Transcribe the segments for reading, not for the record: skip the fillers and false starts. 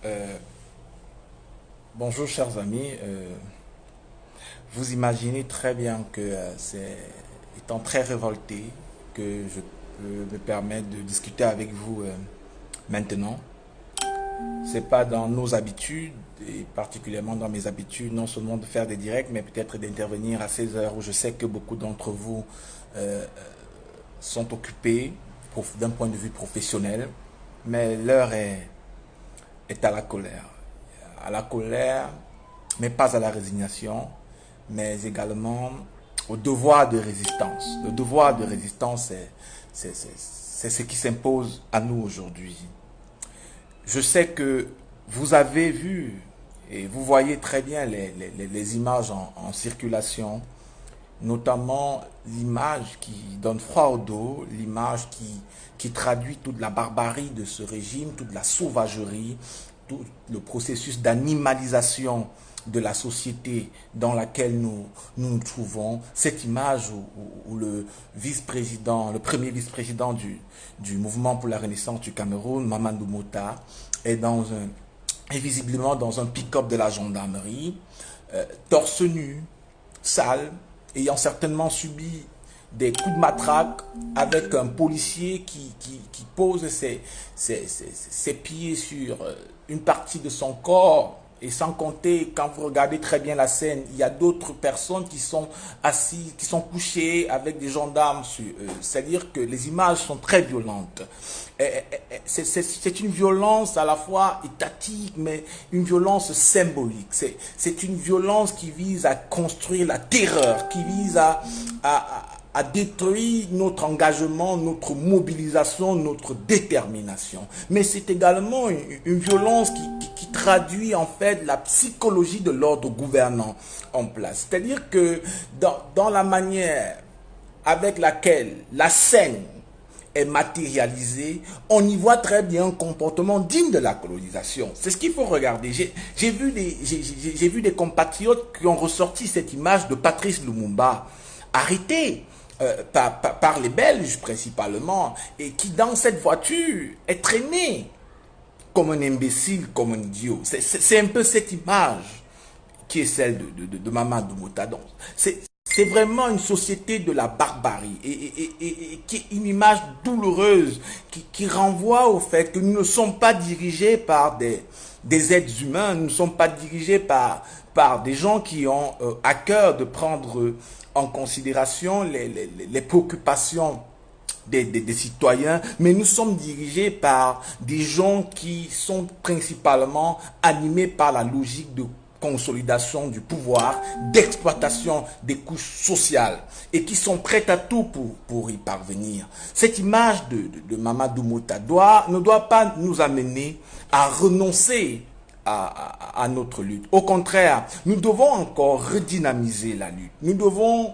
Euh, Bonjour chers amis. Vous imaginez très bien que c'est étant très révolté que je peux me permettre de discuter avec vous maintenant. C'est pas dans nos habitudes et particulièrement dans mes habitudes non seulement de faire des directs mais peut-être d'intervenir à ces heures où je sais que beaucoup d'entre vous euh, sont occupés d'un point de vue professionnel, mais l'heure est à la colère. À la colère, mais pas à la résignation, mais également au devoir de résistance. Le devoir de résistance, c'est ce qui s'impose à nous aujourd'hui. Je sais que vous avez vu et vous voyez très bien les images en circulation, notamment l'image qui donne froid au dos, l'image qui traduit toute la barbarie de ce régime, toute la sauvagerie, tout le processus d'animalisation de la société dans laquelle nous trouvons. Cette image où le vice-président, le premier vice-président du mouvement pour la renaissance du Cameroun, Mamadou Mota, est visiblement dans un pick-up de la gendarmerie, torse nu, sale, ayant certainement subi des coups de matraque avec un policier qui pose ses pieds sur une partie de son corps. Et sans compter, quand vous regardez très bien la scène, il y a d'autres personnes qui sont assises, qui sont couchées avec des gendarmes sur eux. C'est-à-dire que les images sont très violentes. C'est une violence à la fois étatique, mais une violence symbolique. C'est une violence qui vise à construire la terreur, qui vise à détruire notre engagement, notre mobilisation, notre détermination. Mais c'est également une violence qui traduit en fait la psychologie de l'ordre gouvernant en place. C'est-à-dire que dans la manière avec laquelle la scène est matérialisée, on y voit très bien un comportement digne de la colonisation. C'est ce qu'il faut regarder. J'ai vu des compatriotes qui ont ressorti cette image de Patrice Lumumba arrêté par les Belges principalement, et qui dans cette voiture est traîné comme un imbécile, comme un idiot. C'est un peu cette image qui est celle de Mamadou Mota. Donc, c'est vraiment une société de la barbarie et qui est une image douloureuse qui renvoie au fait que nous ne sommes pas dirigés par des êtres humains, nous ne sommes pas dirigés par des gens qui ont à cœur de prendre en considération les préoccupations des citoyens, mais nous sommes dirigés par des gens qui sont principalement animés par la logique de consolidation du pouvoir, d'exploitation des couches sociales et qui sont prêts à tout pour y parvenir. Cette image de Mamadou Mota ne doit pas nous amener à renoncer à notre lutte. Au contraire, nous devons encore redynamiser la lutte. Nous devons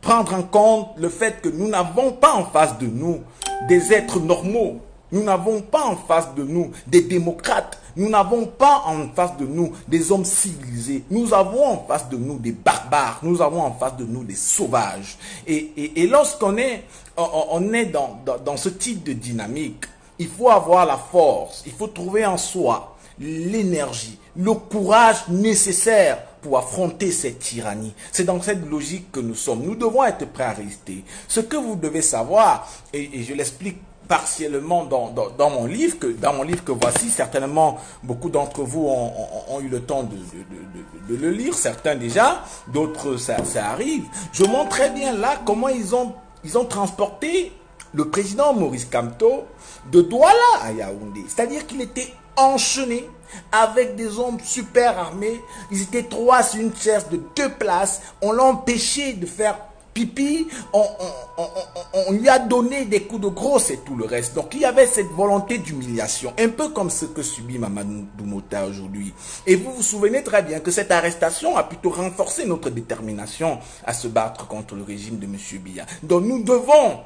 prendre en compte le fait que nous n'avons pas en face de nous des êtres normaux. Nous n'avons pas en face de nous des démocrates. Nous n'avons pas en face de nous des hommes civilisés. Nous avons en face de nous des barbares. Nous avons en face de nous des sauvages. Et lorsqu'on est dans ce type de dynamique, il faut avoir la force. Il faut trouver en soi l'énergie, le courage nécessaire pour affronter cette tyrannie. C'est dans cette logique que nous sommes. Nous devons être prêts à résister. Ce que vous devez savoir, et je l'explique partiellement dans mon livre que voici, certainement beaucoup d'entre vous ont eu le temps de le lire, certains déjà, d'autres ça arrive. Je montre très bien là comment ils ont transporté le président Maurice Kamto de Douala à Yaoundé. C'est-à-dire qu'il était enchaîné avec des hommes super armés. Ils étaient 3 sur une chaise de 2 places. On l'a empêché de faire pipi. On lui a donné des coups de grosse et tout le reste. Donc il y avait cette volonté d'humiliation, un peu comme ce que subit Mamadou Mota aujourd'hui. Et vous vous souvenez très bien que cette arrestation a plutôt renforcé notre détermination à se battre contre le régime de M. Biya. Donc nous devons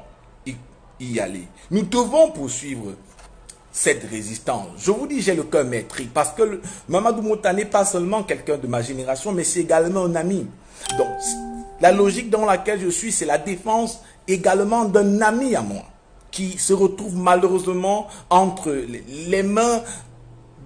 y aller. Nous devons poursuivre cette résistance. Je vous dis, j'ai le cœur meurtri parce que Mamadou Mota n'est pas seulement quelqu'un de ma génération, mais c'est également un ami. Donc, la logique dans laquelle je suis, c'est la défense également d'un ami à moi qui se retrouve malheureusement entre les mains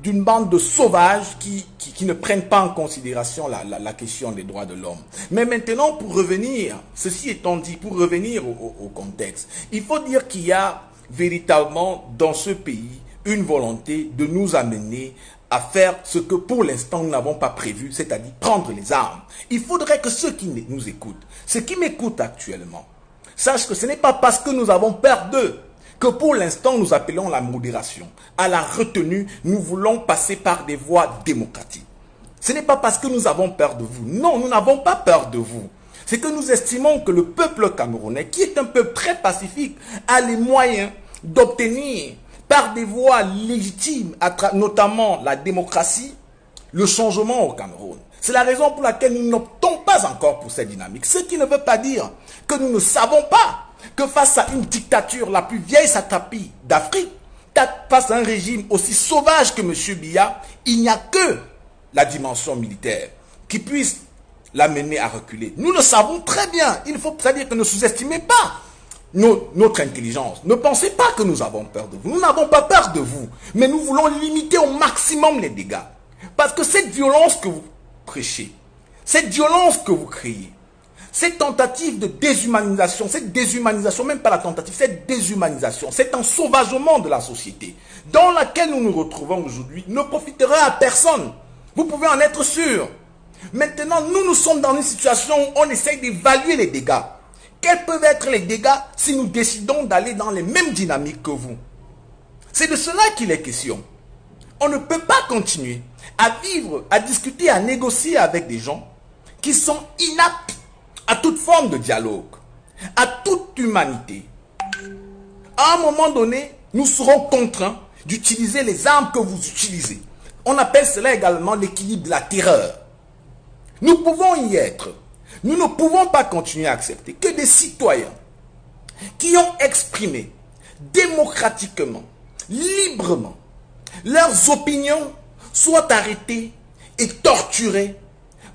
d'une bande de sauvages qui ne prennent pas en considération la question des droits de l'homme. Mais maintenant, pour revenir, ceci étant dit, pour revenir au contexte, il faut dire qu'il y a véritablement dans ce pays une volonté de nous amener à faire ce que pour l'instant nous n'avons pas prévu, c'est-à-dire prendre les armes. Il faudrait que ceux qui nous écoutent, ceux qui m'écoutent actuellement, sachent que ce n'est pas parce que nous avons peur d'eux que pour l'instant nous appelons la modération. À la retenue, nous voulons passer par des voies démocratiques. Ce n'est pas parce que nous avons peur de vous. Non, nous n'avons pas peur de vous. C'est que nous estimons que le peuple camerounais, qui est un peuple très pacifique, a les moyens d'obtenir par des voies légitimes, notamment la démocratie, le changement au Cameroun. C'est la raison pour laquelle nous n'optons pas encore pour cette dynamique. Ce qui ne veut pas dire que nous ne savons pas que face à une dictature la plus vieille satrapie d'Afrique, face à un régime aussi sauvage que M. Biya, il n'y a que la dimension militaire qui puisse l'amener à reculer. Nous le savons très bien. Il faut, c'est-à-dire que ne sous-estimez pas notre intelligence. Ne pensez pas que nous avons peur de vous. Nous n'avons pas peur de vous, mais nous voulons limiter au maximum les dégâts. Parce que cette violence que vous prêchez, cette violence que vous créez, cette tentative de déshumanisation, même pas la tentative, cette déshumanisation, cet ensauvagement de la société dans laquelle nous nous retrouvons aujourd'hui ne profitera à personne. Vous pouvez en être sûr. Maintenant, nous sommes dans une situation où on essaye d'évaluer les dégâts. Quels peuvent être les dégâts si nous décidons d'aller dans les mêmes dynamiques que vous? C'est de cela qu'il est question. On ne peut pas continuer à vivre, à discuter, à négocier avec des gens qui sont inaptes à toute forme de dialogue, à toute humanité. À un moment donné, nous serons contraints d'utiliser les armes que vous utilisez. On appelle cela également l'équilibre de la terreur. Nous pouvons y être. Nous ne pouvons pas continuer à accepter que des citoyens qui ont exprimé démocratiquement, librement, leurs opinions soient arrêtés et torturés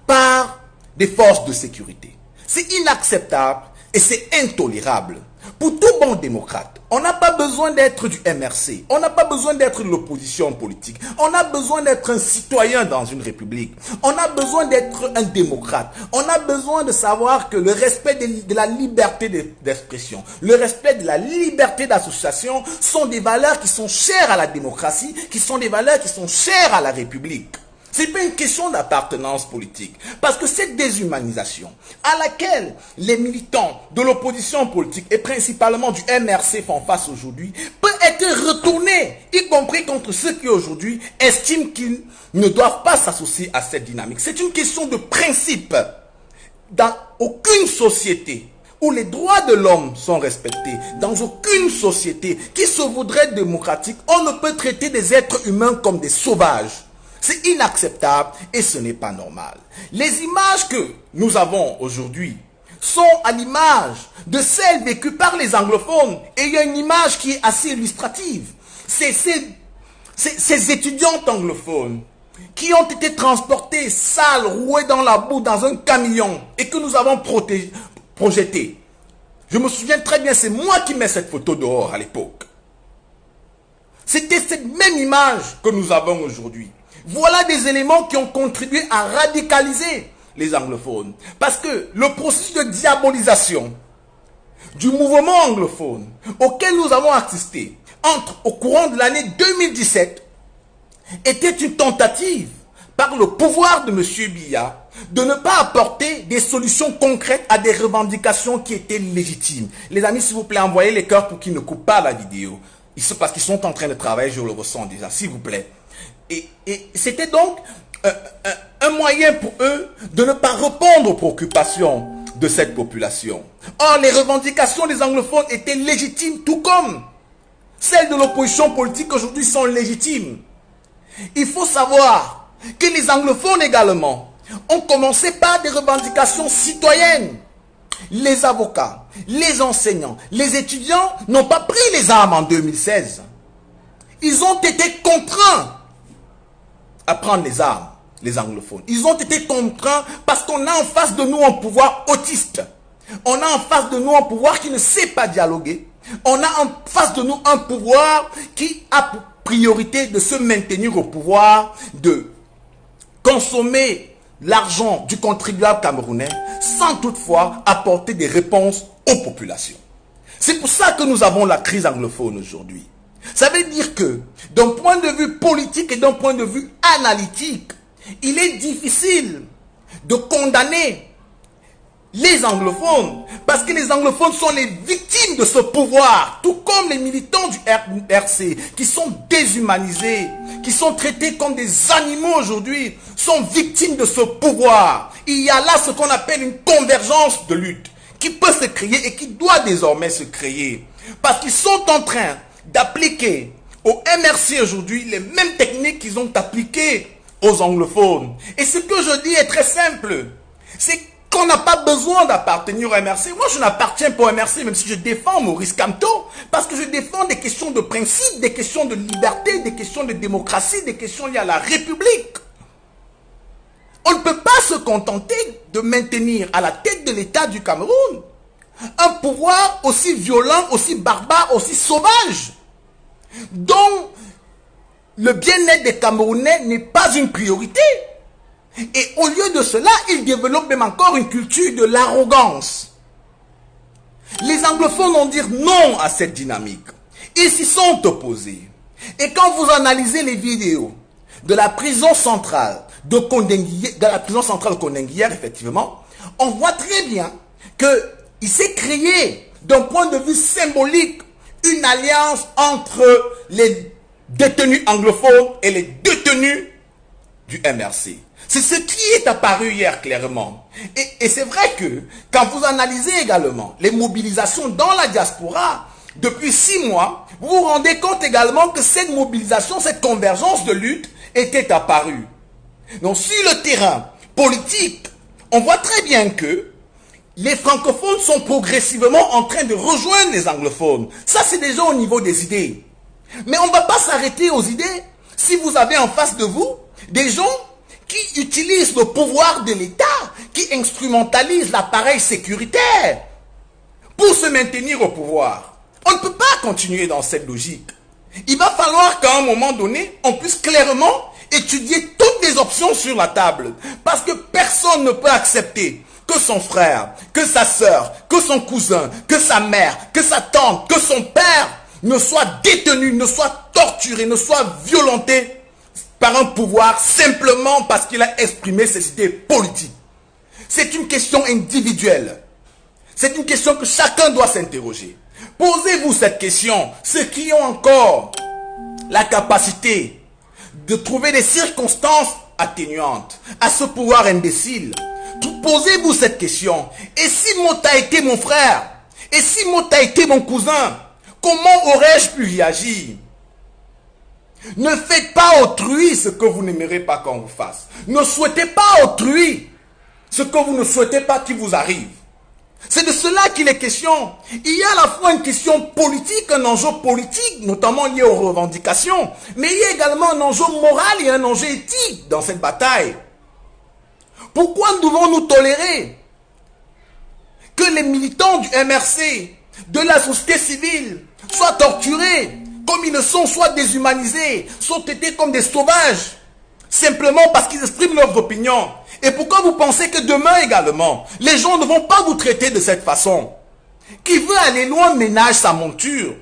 par des forces de sécurité. C'est inacceptable et c'est intolérable. Pour tout bon démocrate, on n'a pas besoin d'être du MRC, on n'a pas besoin d'être de l'opposition politique, on a besoin d'être un citoyen dans une république, on a besoin d'être un démocrate, on a besoin de savoir que le respect de la liberté d'expression, le respect de la liberté d'association sont des valeurs qui sont chères à la démocratie, qui sont des valeurs qui sont chères à la République. Ce n'est pas une question d'appartenance politique. Parce que cette déshumanisation à laquelle les militants de l'opposition politique et principalement du MRC font face aujourd'hui peut être retournée, y compris contre ceux qui aujourd'hui estiment qu'ils ne doivent pas s'associer à cette dynamique. C'est une question de principe. Dans aucune société où les droits de l'homme sont respectés, dans aucune société qui se voudrait démocratique, on ne peut traiter des êtres humains comme des sauvages. C'est inacceptable et ce n'est pas normal. Les images que nous avons aujourd'hui sont à l'image de celles vécues par les anglophones. Et il y a une image qui est assez illustrative. C'est ces étudiantes anglophones qui ont été transportés, sales, roués dans la boue, dans un camion et que nous avons projeté. Je me souviens très bien, c'est moi qui mets cette photo dehors à l'époque. C'était cette même image que nous avons aujourd'hui. Voilà des éléments qui ont contribué à radicaliser les anglophones. Parce que le processus de diabolisation du mouvement anglophone auquel nous avons assisté au courant de l'année 2017 était une tentative par le pouvoir de M. Biya de ne pas apporter des solutions concrètes à des revendications qui étaient légitimes. Les amis, s'il vous plaît, envoyez les cœurs pour qu'ils ne coupent pas la vidéo. Parce qu'ils sont en train de travailler, je le ressens déjà, s'il vous plaît. Et c'était donc un moyen pour eux de ne pas répondre aux préoccupations de cette population. Or, les revendications des anglophones étaient légitimes, tout comme celles de l'opposition politique aujourd'hui sont légitimes. Il faut savoir que les anglophones également ont commencé par des revendications citoyennes. Les avocats, les enseignants, les étudiants n'ont pas pris les armes en 2016. Ils ont été contraints à prendre les armes, les anglophones. Ils ont été contraints parce qu'on a en face de nous un pouvoir autiste. On a en face de nous un pouvoir qui ne sait pas dialoguer. On a en face de nous un pouvoir qui a pour priorité de se maintenir au pouvoir, de consommer l'argent du contribuable camerounais sans toutefois apporter des réponses aux populations. C'est pour ça que nous avons la crise anglophone aujourd'hui. Ça veut dire que, d'un point de vue politique et d'un point de vue analytique, il est difficile de condamner les anglophones, parce que les anglophones sont les victimes de ce pouvoir, tout comme les militants du RC, qui sont déshumanisés, qui sont traités comme des animaux aujourd'hui, sont victimes de ce pouvoir. Il y a là ce qu'on appelle une convergence de lutte, qui peut se créer et qui doit désormais se créer, parce qu'ils sont en train d'appliquer au MRC aujourd'hui les mêmes techniques qu'ils ont appliquées aux anglophones. Et ce que je dis est très simple, c'est qu'on n'a pas besoin d'appartenir au MRC. Moi, je n'appartiens pas au MRC, même si je défends Maurice Kamto, parce que je défends des questions de principe, des questions de liberté, des questions de démocratie, des questions liées à la République. On ne peut pas se contenter de maintenir à la tête de l'État du Cameroun un pouvoir aussi violent, aussi barbare, aussi sauvage, dont le bien-être des Camerounais n'est pas une priorité. Et au lieu de cela, ils développent même encore une culture de l'arrogance. Les anglophones vont dire non à cette dynamique. Ils s'y sont opposés. Et quand vous analysez les vidéos de la prison centrale de Kondenguière, effectivement, on voit très bien qu'il s'est créé, d'un point de vue symbolique, une alliance entre les détenus anglophones et les détenus du MRC. C'est ce qui est apparu hier clairement. Et c'est vrai que quand vous analysez également les mobilisations dans la diaspora, depuis 6 mois, vous vous rendez compte également que cette mobilisation, cette convergence de lutte était apparue. Donc sur le terrain politique, on voit très bien que les francophones sont progressivement en train de rejoindre les anglophones. Ça, c'est déjà au niveau des idées. Mais on ne va pas s'arrêter aux idées si vous avez en face de vous des gens qui utilisent le pouvoir de l'État, qui instrumentalisent l'appareil sécuritaire pour se maintenir au pouvoir. On ne peut pas continuer dans cette logique. Il va falloir qu'à un moment donné, on puisse clairement étudier toutes les options sur la table. Parce que personne ne peut accepter que son frère, que sa sœur, que son cousin, que sa mère, que sa tante, que son père ne soit détenu, ne soit torturé, ne soit violenté par un pouvoir simplement parce qu'il a exprimé ses idées politiques. C'est une question individuelle. C'est une question que chacun doit s'interroger. Posez-vous cette question. Ceux qui ont encore la capacité de trouver des circonstances atténuantes à ce pouvoir imbécile, posez-vous cette question. Et si Mota était mon frère? Et si Mota était mon cousin? Comment aurais-je pu réagir? Ne faites pas autrui ce que vous n'aimerez pas qu'on vous fasse. Ne souhaitez pas autrui ce que vous ne souhaitez pas qu'il vous arrive. C'est de cela qu'il est question. Il y a à la fois une question politique, un enjeu politique, notamment lié aux revendications, mais il y a également un enjeu moral et un enjeu éthique dans cette bataille. Pourquoi devons-nous tolérer que les militants du MRC, de la société civile, soient torturés comme ils le sont, soit déshumanisés, sont traités comme des sauvages, simplement parce qu'ils expriment leurs opinions? Et pourquoi vous pensez que demain également, les gens ne vont pas vous traiter de cette façon? Qui veut aller loin ménage sa monture.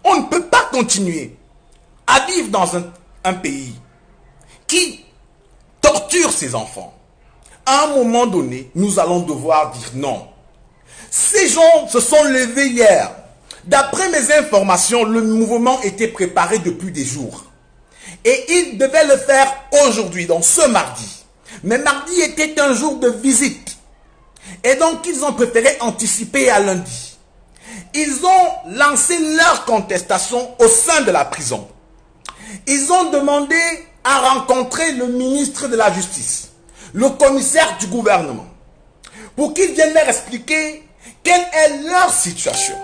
On ne peut pas continuer à vivre dans un pays qui torture ses enfants. À un moment donné, nous allons devoir dire non. Ces gens se sont levés hier. D'après mes informations, le mouvement était préparé depuis des jours. Et ils devaient le faire aujourd'hui, donc ce mardi. Mais mardi était un jour de visite. Et donc, ils ont préféré anticiper à lundi. Ils ont lancé leur contestation au sein de la prison. Ils ont demandé à rencontrer le ministre de la Justice, le commissaire du gouvernement, pour qu'ils viennent leur expliquer quelle est leur situation.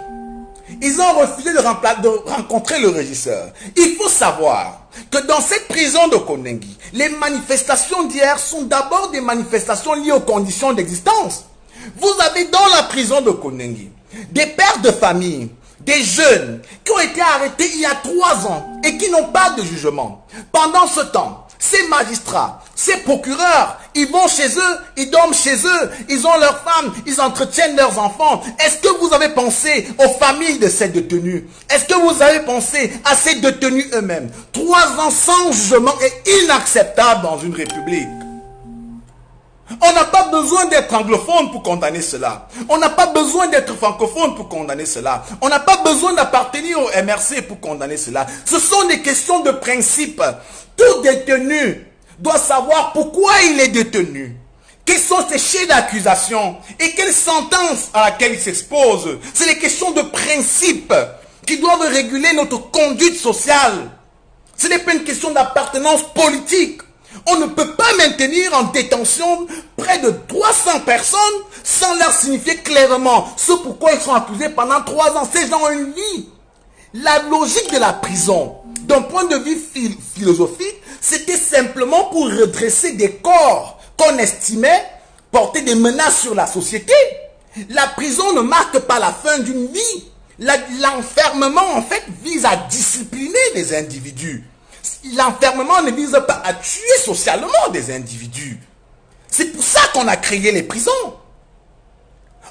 Ils ont refusé de rencontrer le régisseur. Il faut savoir que dans cette prison de Kondengi, les manifestations d'hier sont d'abord des manifestations liées aux conditions d'existence. Vous avez dans la prison de Kondengi des pères de famille, des jeunes qui ont été arrêtés il y a 3 ans et qui n'ont pas de jugement. Pendant ce temps, ces magistrats, ces procureurs, ils vont chez eux, ils dorment chez eux, ils ont leurs femmes, ils entretiennent leurs enfants. Est-ce que vous avez pensé aux familles de ces détenus? Est-ce que vous avez pensé à ces détenus eux-mêmes? 3 ans sans jugement est inacceptable dans une république. On n'a pas besoin d'être anglophone pour condamner cela. On n'a pas besoin d'être francophone pour condamner cela. On n'a pas besoin d'appartenir au MRC pour condamner cela. Ce sont des questions de principe. Tout détenu doit savoir pourquoi il est détenu. Quels sont ses chefs d'accusation et quelle sentence à laquelle il s'expose. C'est des questions de principe qui doivent réguler notre conduite sociale. Ce n'est pas une question d'appartenance politique. On ne peut pas maintenir en détention près de 300 personnes sans leur signifier clairement ce pourquoi ils sont accusés pendant 3 ans. Ces gens ont une vie. La logique de la prison, d'un point de vue philosophique, c'était simplement pour redresser des corps qu'on estimait porter des menaces sur la société. La prison ne marque pas la fin d'une vie. L'enfermement, en fait, vise à discipliner les individus. L'enfermement ne vise pas à tuer socialement des individus. C'est pour ça qu'on a créé les prisons.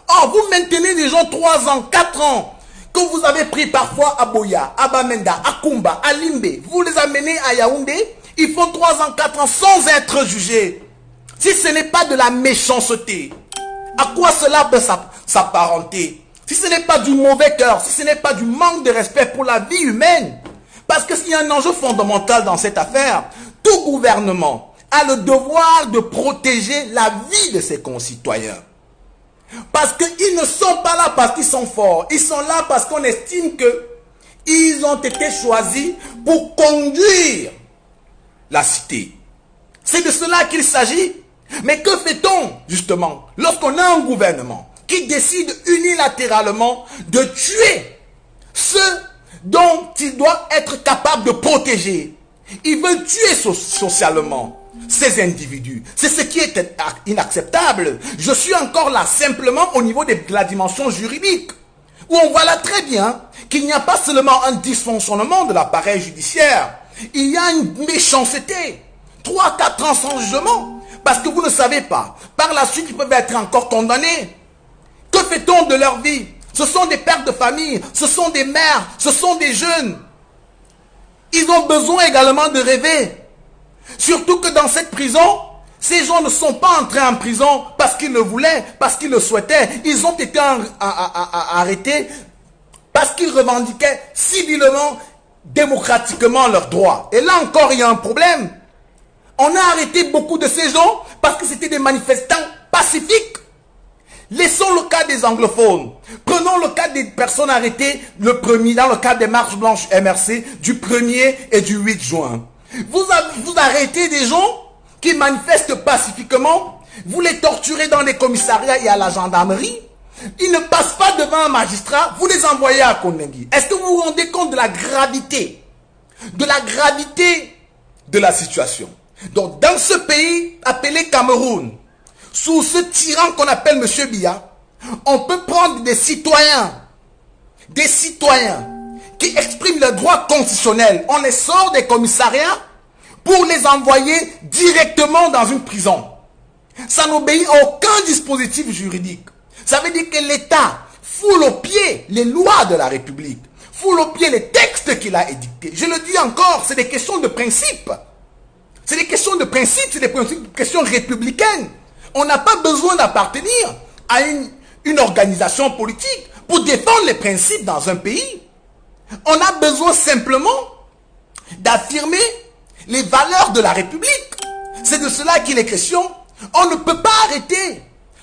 Or, vous maintenez des gens 3 ans, 4 ans, que vous avez pris parfois à Boya, à Bamenda, à Kumba, à Limbe. Vous les amenez à Yaoundé, ils font 3 ans, 4 ans sans être jugés. Si ce n'est pas de la méchanceté, à quoi cela peut s'apparenter? Si ce n'est pas du mauvais cœur, si ce n'est pas du manque de respect pour la vie humaine. Parce que s'il y a un enjeu fondamental dans cette affaire, tout gouvernement a le devoir de protéger la vie de ses concitoyens. Parce qu'ils ne sont pas là parce qu'ils sont forts. Ils sont là parce qu'on estime qu'ils ont été choisis pour conduire la cité. C'est de cela qu'il s'agit. Mais que fait-on, justement, lorsqu'on a un gouvernement qui décide unilatéralement de tuer ceux dont il doit être capable de protéger? Il veut tuer socialement ces individus. C'est ce qui est inacceptable. Je suis encore là simplement au niveau de la dimension juridique, où on voit là très bien qu'il n'y a pas seulement un dysfonctionnement de l'appareil judiciaire, il y a une méchanceté. 3-4 ans sans jugement, parce que vous ne savez pas. Par la suite, ils peuvent être encore condamnés. Que fait-on de leur vie? Ce sont des pères de famille, ce sont des mères, ce sont des jeunes. Ils ont besoin également de rêver. Surtout que dans cette prison, ces gens ne sont pas entrés en prison parce qu'ils le voulaient, parce qu'ils le souhaitaient. Ils ont été arrêtés parce qu'ils revendiquaient civilement, démocratiquement leurs droits. Et là encore, il y a un problème. On a arrêté beaucoup de ces gens parce que c'était des manifestants pacifiques. Laissons le cas des anglophones. Prenons le cas des personnes arrêtées le premier, dans le cas des marches blanches MRC du 1er et du 8 juin. Vous arrêtez des gens qui manifestent pacifiquement, vous les torturez dans les commissariats et à la gendarmerie, ils ne passent pas devant un magistrat, vous les envoyez à Kondengi. Est-ce que vous vous rendez compte de la gravité de la situation? Donc dans ce pays appelé Cameroun, sous ce tyran qu'on appelle M. Biya, on peut prendre des citoyens qui expriment leurs droits constitutionnels. On les sort des commissariats pour les envoyer directement dans une prison. Ça n'obéit à aucun dispositif juridique. Ça veut dire que l'État foule aux pieds les lois de la République, foule aux pieds les textes qu'il a édictés. Je le dis encore, c'est des questions de principe. C'est des questions de principe, c'est des questions républicaines. On n'a pas besoin d'appartenir à une organisation politique pour défendre les principes dans un pays. On a besoin simplement d'affirmer les valeurs de la République. C'est de cela qu'il est question. On ne peut pas arrêter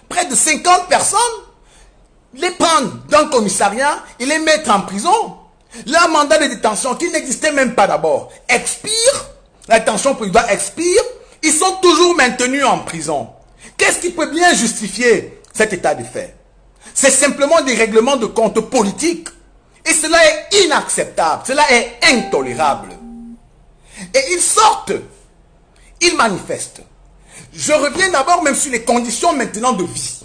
près de 50 personnes, les prendre d'un commissariat et les mettre en prison. Leur mandat de détention, qui n'existait même pas d'abord, expire. La détention provisoire expire. Ils sont toujours maintenus en prison. Qu'est-ce qui peut bien justifier cet état de fait? C'est simplement des règlements de compte politiques. Et cela est inacceptable. Cela est intolérable. Et ils sortent. Ils manifestent. Je reviens d'abord même sur les conditions maintenant de vie.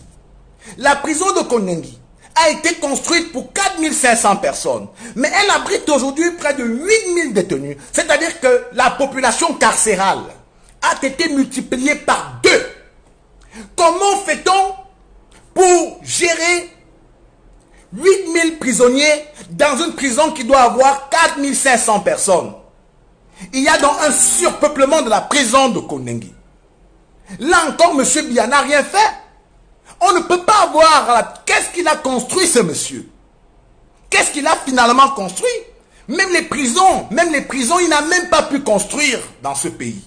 La prison de Kondengi a été construite pour 4500 personnes. Mais elle abrite aujourd'hui près de 8000 détenus. C'est-à-dire que la population carcérale a été multipliée par 2. Comment fait-on pour gérer 8000 prisonniers dans une prison qui doit avoir 4500 personnes? Il y a donc un surpeuplement de la prison de Kondengi. Là encore, M. Biya n'a rien fait. On ne peut pas voir qu'est-ce qu'il a construit, ce monsieur. Qu'est-ce qu'il a finalement construit? Même les prisons, il n'a même pas pu construire dans ce pays.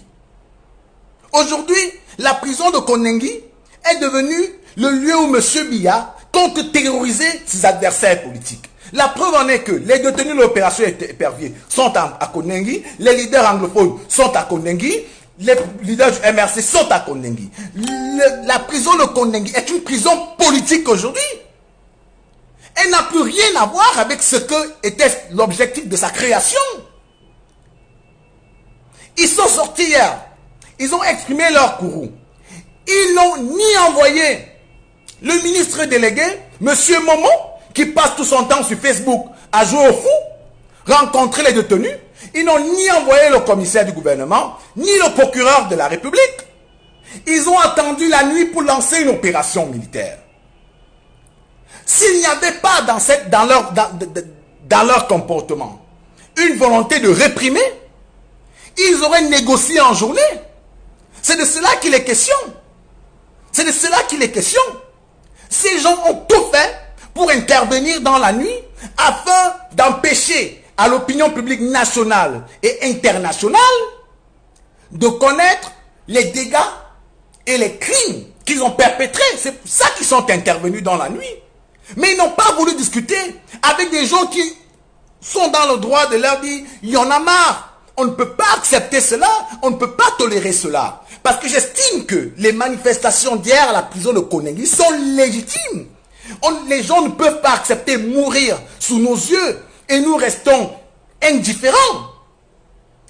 Aujourd'hui, la prison de Kondengi est devenue le lieu où M. Biya compte terroriser ses adversaires politiques. La preuve en est que les détenus de l'opération Épervier sont à Kondengi, les leaders anglophones sont à Kondengi, les leaders du MRC sont à Kondengi. La prison de Kondengi est une prison politique aujourd'hui. Elle n'a plus rien à voir avec ce que était l'objectif de sa création. Ils sont sortis hier. Ils ont exprimé leur courroux. Ils n'ont ni envoyé le ministre délégué, M. Momo, qui passe tout son temps sur Facebook à jouer au fou, rencontrer les détenus. Ils n'ont ni envoyé le commissaire du gouvernement, ni le procureur de la République. Ils ont attendu la nuit pour lancer une opération militaire. S'il n'y avait pas dans leur comportement une volonté de réprimer, ils auraient négocié en journée. C'est de cela qu'il est question. C'est de cela qu'il est question. Ces gens ont tout fait pour intervenir dans la nuit afin d'empêcher à l'opinion publique nationale et internationale de connaître les dégâts et les crimes qu'ils ont perpétrés. C'est pour ça qu'ils sont intervenus dans la nuit. Mais ils n'ont pas voulu discuter avec des gens qui sont dans le droit de leur dire « il y en a marre, on ne peut pas accepter cela, on ne peut pas tolérer cela ». Parce que j'estime que les manifestations d'hier à la prison de Kondengi sont légitimes. Les gens ne peuvent pas accepter mourir sous nos yeux et nous restons indifférents.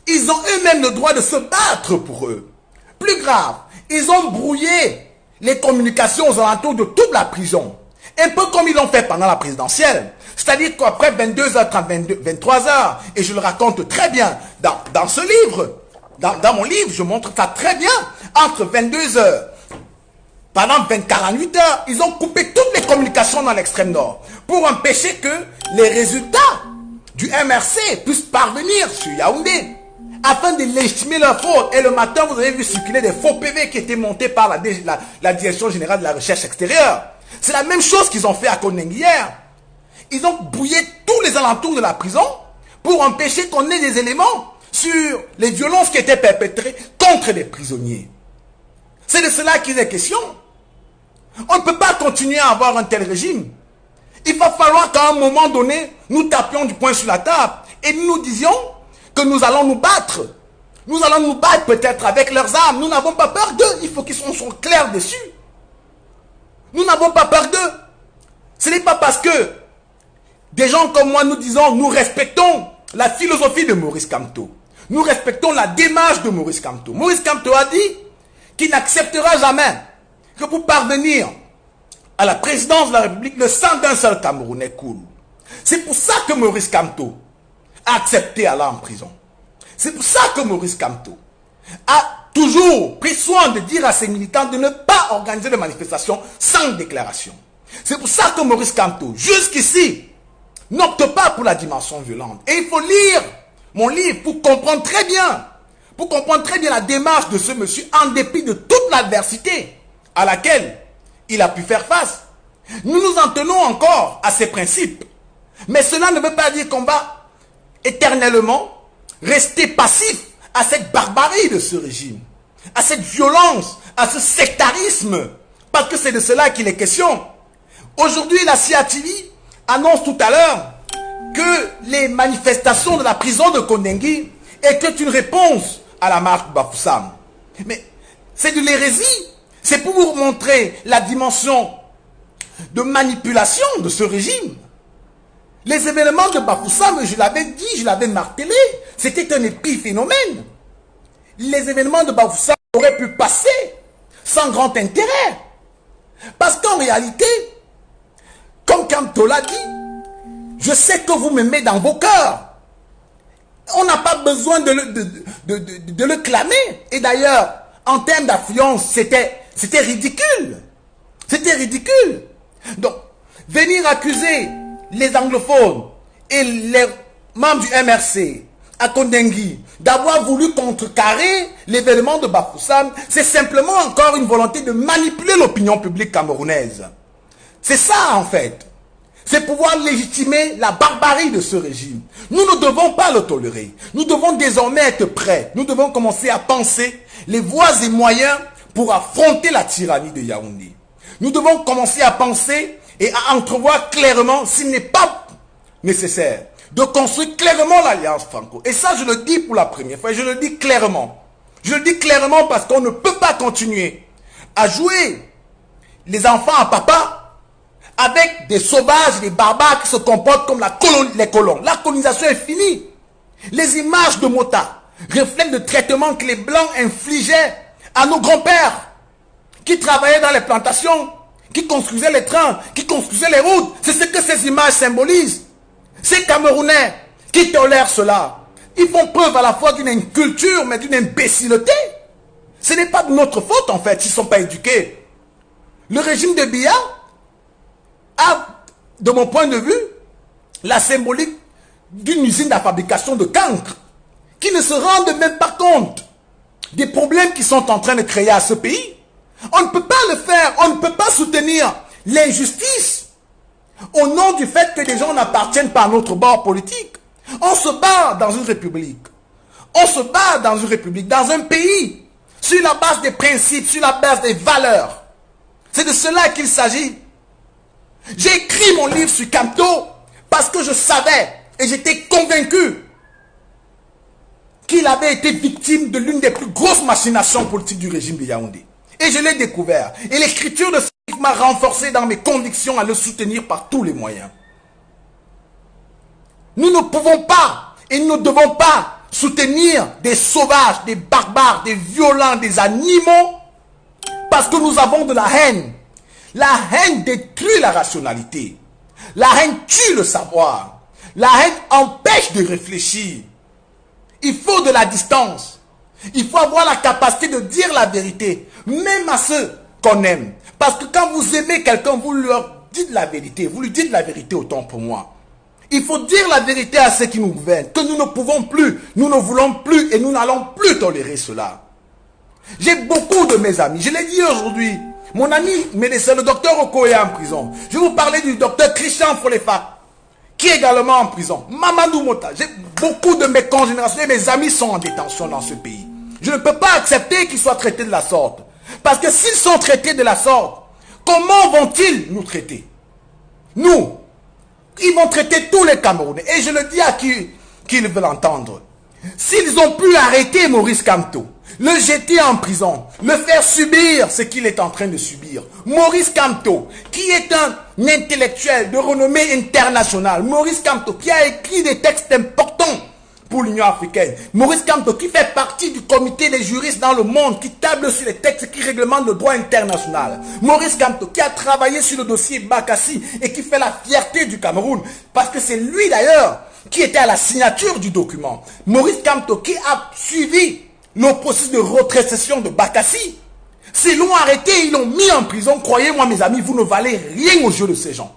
Ils ont eux-mêmes le droit de se battre pour eux. Plus grave, ils ont brouillé les communications aux alentours de toute la prison. Un peu comme ils l'ont fait pendant la présidentielle. C'est-à-dire qu'après 22h30, 23h, et je le raconte très bien dans ce livre, dans mon livre, je montre ça très bien, entre 22h, pendant 48 heures, ils ont coupé toutes les communications dans l'extrême nord pour empêcher que les résultats du MRC puissent parvenir sur Yaoundé afin de légitimer leur faute. Et le matin, vous avez vu circuler des faux PV qui étaient montés par la Direction Générale de la Recherche Extérieure. C'est la même chose qu'ils ont fait à Kondengi hier. Ils ont brouillé tous les alentours de la prison pour empêcher qu'on ait des éléments sur les violences qui étaient perpétrées contre les prisonniers. C'est de cela qu'il est question. On ne peut pas continuer à avoir un tel régime. Il va falloir qu'à un moment donné, nous tapions du poing sur la table et nous disions que nous allons nous battre. Nous allons nous battre peut-être avec leurs armes. Nous n'avons pas peur d'eux. Il faut qu'ils soient clairs dessus. Nous n'avons pas peur d'eux. Ce n'est pas parce que des gens comme moi nous disons, nous respectons la philosophie de Maurice Kamto. Nous respectons la démarche de Maurice Kamto. Maurice Kamto a dit qu'il n'acceptera jamais que pour parvenir à la présidence de la République, le sang d'un seul Camerounais coule. C'est pour ça que Maurice Kamto a accepté aller en prison. C'est pour ça que Maurice Kamto a toujours pris soin de dire à ses militants de ne pas organiser de manifestations sans déclaration. C'est pour ça que Maurice Kamto, jusqu'ici, n'opte pas pour la dimension violente. Et il faut lire mon livre pour comprendre très bien la démarche de ce monsieur en dépit de toute l'adversité à laquelle il a pu faire face. Nous nous en tenons encore à ces principes. Mais cela ne veut pas dire qu'on va éternellement rester passif à cette barbarie de ce régime, à cette violence, à ce sectarisme, parce que c'est de cela qu'il est question. Aujourd'hui, la CIATV annonce tout à l'heure que les manifestations de la prison de Kondengi étaient une réponse à la marche de Bafoussam. Mais c'est de l'hérésie. C'est pour vous montrer la dimension de manipulation de ce régime. Les événements de Bafoussam, je l'avais dit, je l'avais martelé, c'était un épiphénomène. Les événements de Bafoussam auraient pu passer sans grand intérêt. Parce qu'en réalité, Comme Kamto l'a dit, je sais que vous m'aimez dans vos cœurs. On n'a pas besoin de le clamer. Et d'ailleurs, en termes d'affluence, c'était ridicule. C'était ridicule. Donc, venir accuser les anglophones et les membres du MRC à Kondengui d'avoir voulu contrecarrer l'événement de Bafoussam, c'est simplement encore une volonté de manipuler l'opinion publique camerounaise. C'est ça en fait. C'est pouvoir légitimer la barbarie de ce régime. Nous ne devons pas le tolérer. Nous devons désormais être prêts. Nous devons commencer à penser les voies et moyens pour affronter la tyrannie de Yaoundé. Nous devons commencer à penser et à entrevoir clairement, s'il n'est pas nécessaire, de construire clairement l'alliance franco. Et ça, je le dis pour la première fois, et je le dis clairement. Je le dis clairement parce qu'on ne peut pas continuer à jouer les enfants à papa avec des sauvages, des barbares qui se comportent comme les colons. La colonisation est finie. Les images de Mota reflètent le traitement que les Blancs infligeaient à nos grands-pères qui travaillaient dans les plantations, qui construisaient les trains, qui construisaient les routes. C'est ce que ces images symbolisent. Ces Camerounais qui tolèrent cela, ils font preuve à la fois d'une inculture, mais d'une imbécilité. Ce n'est pas de notre faute, en fait, s'ils ne sont pas éduqués. Le régime de Biya a, de mon point de vue, la symbolique d'une usine à fabrication de cancre, qui ne se rendent même pas compte des problèmes qui sont en train de créer à ce pays. On ne peut pas le faire, on ne peut pas soutenir l'injustice au nom du fait que les gens n'appartiennent pas à notre bord politique. On se bat dans une république. On se bat dans une république, dans un pays, sur la base des principes, sur la base des valeurs. C'est de cela qu'il s'agit. J'ai écrit mon livre sur Kamto parce que je savais et j'étais convaincu qu'il avait été victime de l'une des plus grosses machinations politiques du régime de Yaoundé. Et je l'ai découvert. Et l'écriture de ce livre m'a renforcé dans mes convictions à le soutenir par tous les moyens. Nous ne pouvons pas et nous ne devons pas soutenir des sauvages, des barbares, des violents, des animaux parce que nous avons de la haine. La haine détruit la rationalité. La haine tue le savoir. La haine empêche de réfléchir. Il faut de la distance. Il faut avoir la capacité de dire la vérité, même à ceux qu'on aime. Parce que quand vous aimez quelqu'un, vous leur dites la vérité. Vous lui dites la vérité autant pour moi. Il faut dire la vérité à ceux qui nous gouvernent, que nous ne pouvons plus, nous ne voulons plus et nous n'allons plus tolérer cela. J'ai beaucoup de mes amis, je l'ai dit aujourd'hui, mon ami médecin, le docteur Oko est en prison. Je vais vous parler du docteur Christian Folefa, qui est également en prison. Mamadou Mota, j'ai beaucoup de mes congénérations et mes amis sont en détention dans ce pays. Je ne peux pas accepter qu'ils soient traités de la sorte. Parce que s'ils sont traités de la sorte, comment vont-ils nous traiter? Nous, ils vont traiter tous les Camerounais. Et je le dis à qui ils veulent entendre. S'ils ont pu arrêter Maurice Kamto, le jeter en prison, le faire subir ce qu'il est en train de subir. Maurice Kamto, qui est un intellectuel de renommée internationale. Maurice Kamto, qui a écrit des textes importants pour l'Union africaine. Maurice Kamto, qui fait partie du comité des juristes dans le monde, qui table sur les textes qui réglementent le droit international. Maurice Kamto, qui a travaillé sur le dossier Bakassi et qui fait la fierté du Cameroun, parce que c'est lui d'ailleurs qui était à la signature du document. Maurice Kamto, qui a suivi le processus de retrocession de Bakassi. S'ils l'ont arrêté, ils l'ont mis en prison. Croyez-moi mes amis, vous ne valez rien aux yeux de ces gens.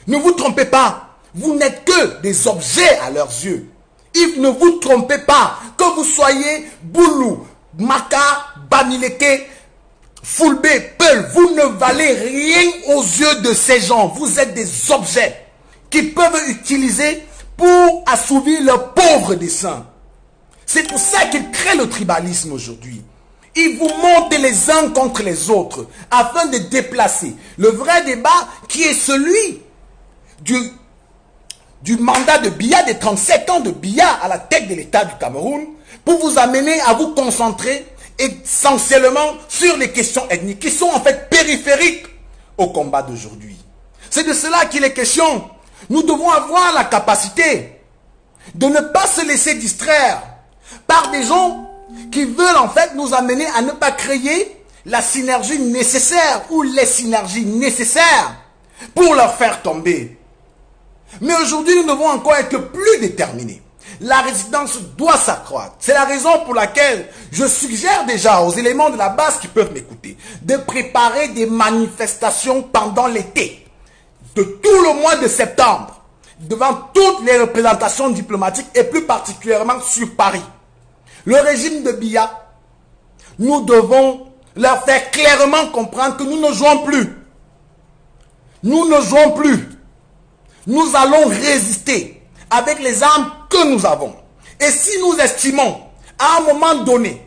Ne vous trompez pas, vous n'êtes que des objets à leurs yeux. Et ne vous trompez pas, que vous soyez Boulou, Maka, Bamileke, Fulbe, Peul, vous ne valez rien aux yeux de ces gens. Vous êtes des objets qu'ils peuvent utiliser pour assouvir leurs pauvres desseins. C'est pour ça qu'ils créent le tribalisme aujourd'hui. Ils vous montent les uns contre les autres afin de déplacer le vrai débat qui est celui du mandat de Biya, des 37 ans de Biya à la tête de l'État du Cameroun, pour vous amener à vous concentrer essentiellement sur les questions ethniques qui sont en fait périphériques au combat d'aujourd'hui. C'est de cela qu'il est question. Nous devons avoir la capacité de ne pas se laisser distraire par des gens qui veulent en fait nous amener à ne pas créer la synergie nécessaire ou les synergies nécessaires pour leur faire tomber. Mais aujourd'hui, nous devons encore être plus déterminés. La résistance doit s'accroître. C'est la raison pour laquelle je suggère déjà aux éléments de la base qui peuvent m'écouter de préparer des manifestations pendant l'été, de tout le mois de septembre, devant toutes les représentations diplomatiques et plus particulièrement sur Paris. Le régime de Biya, nous devons leur faire clairement comprendre que nous ne jouons plus. Nous ne jouons plus. Nous allons résister avec les armes que nous avons. Et si nous estimons à un moment donné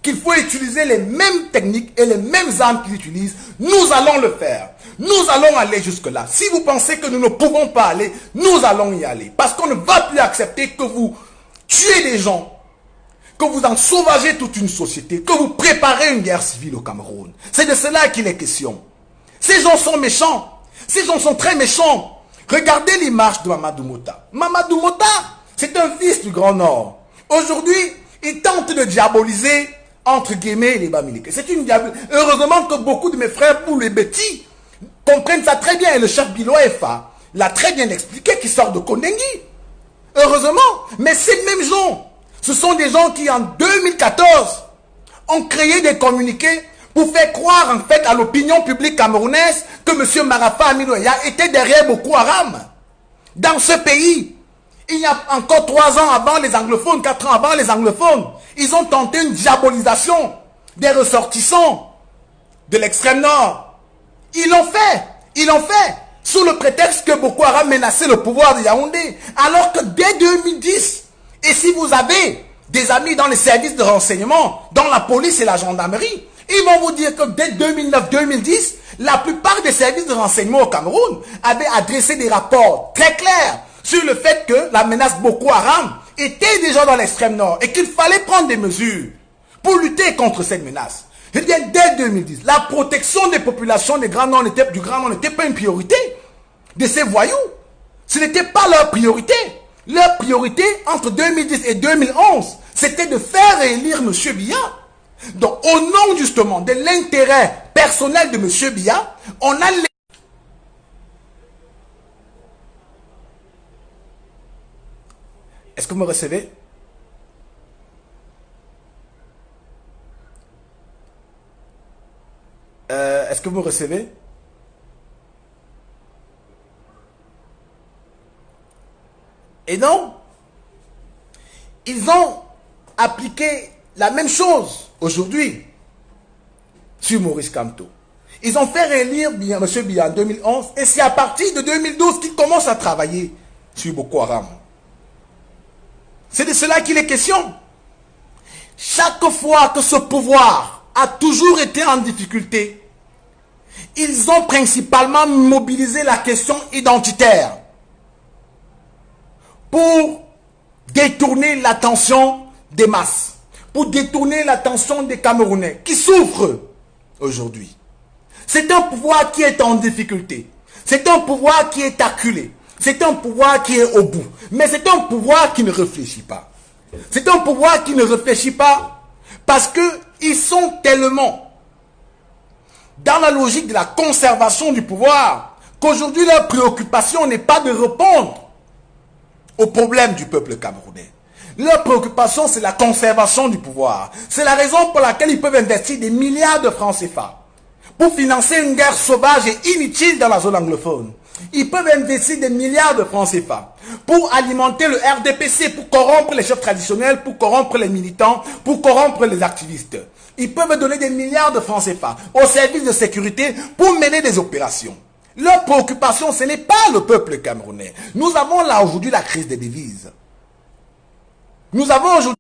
qu'il faut utiliser les mêmes techniques et les mêmes armes qu'ils utilisent, nous allons le faire. Nous allons aller jusque-là. Si vous pensez que nous ne pouvons pas aller, nous allons y aller. Parce qu'on ne va plus accepter que vous tuez des gens, que vous en sauvagez toute une société, que vous préparez une guerre civile au Cameroun. C'est de cela qu'il est question. Ces gens sont méchants. Ces gens sont très méchants. Regardez l'image de Mamadou Mota. Mamadou Mota, c'est un fils du Grand Nord. Aujourd'hui, il tente de diaboliser, entre guillemets, les Bamileke. C'est une diabolisation. Heureusement que beaucoup de mes frères, pour les bêtis, comprennent ça très bien. Et le chef Bilo-Efa l'a très bien expliqué, qui sort de Kondengi. Heureusement. Mais ces mêmes gens, ce sont des gens qui, en 2014, ont créé des communiqués pour faire croire en fait à l'opinion publique camerounaise que M. Marafa Aminoya était derrière Boko Haram. Dans ce pays, il y a encore 3 ans avant les anglophones, 4 ans avant les anglophones, ils ont tenté une diabolisation des ressortissants de l'extrême nord. Ils l'ont fait, sous le prétexte que Boko Haram menaçait le pouvoir de Yaoundé. Alors que dès 2010, et si vous avez des amis dans les services de renseignement, dans la police et la gendarmerie, ils vont vous dire que dès 2009-2010, la plupart des services de renseignement au Cameroun avaient adressé des rapports très clairs sur le fait que la menace Boko Haram était déjà dans l'extrême nord et qu'il fallait prendre des mesures pour lutter contre cette menace. Je dis bien, dès 2010, la protection des populations du Grand Nord n'était pas une priorité de ces voyous. Ce n'était pas leur priorité. Leur priorité entre 2010 et 2011, c'était de faire élire M. Biya. Donc, au nom justement de l'intérêt personnel de M. Biya, on a... Est-ce que vous me recevez? Est-ce que vous me recevez? Et non, ils ont appliqué la même chose aujourd'hui sur Maurice Kamto. Ils ont fait réélire M. Biya en 2011 et c'est à partir de 2012 qu'ils commencent à travailler sur Boko Haram. C'est de cela qu'il est question. Chaque fois que ce pouvoir a toujours été en difficulté, ils ont principalement mobilisé la question identitaire pour détourner l'attention des masses, pour détourner l'attention des Camerounais qui souffrent aujourd'hui. C'est un pouvoir qui est en difficulté. C'est un pouvoir qui est acculé. C'est un pouvoir qui est au bout. Mais c'est un pouvoir qui ne réfléchit pas. C'est un pouvoir qui ne réfléchit pas parce qu'ils sont tellement dans la logique de la conservation du pouvoir qu'aujourd'hui leur préoccupation n'est pas de répondre aux problèmes du peuple camerounais. Leur préoccupation, c'est la conservation du pouvoir. C'est la raison pour laquelle ils peuvent investir des milliards de francs CFA pour financer une guerre sauvage et inutile dans la zone anglophone. Ils peuvent investir des milliards de francs CFA pour alimenter le RDPC, pour corrompre les chefs traditionnels, pour corrompre les militants, pour corrompre les activistes. Ils peuvent donner des milliards de francs CFA aux services de sécurité pour mener des opérations. Leur préoccupation, ce n'est pas le peuple camerounais. Nous avons là aujourd'hui la crise des devises. Nous avons aujourd'hui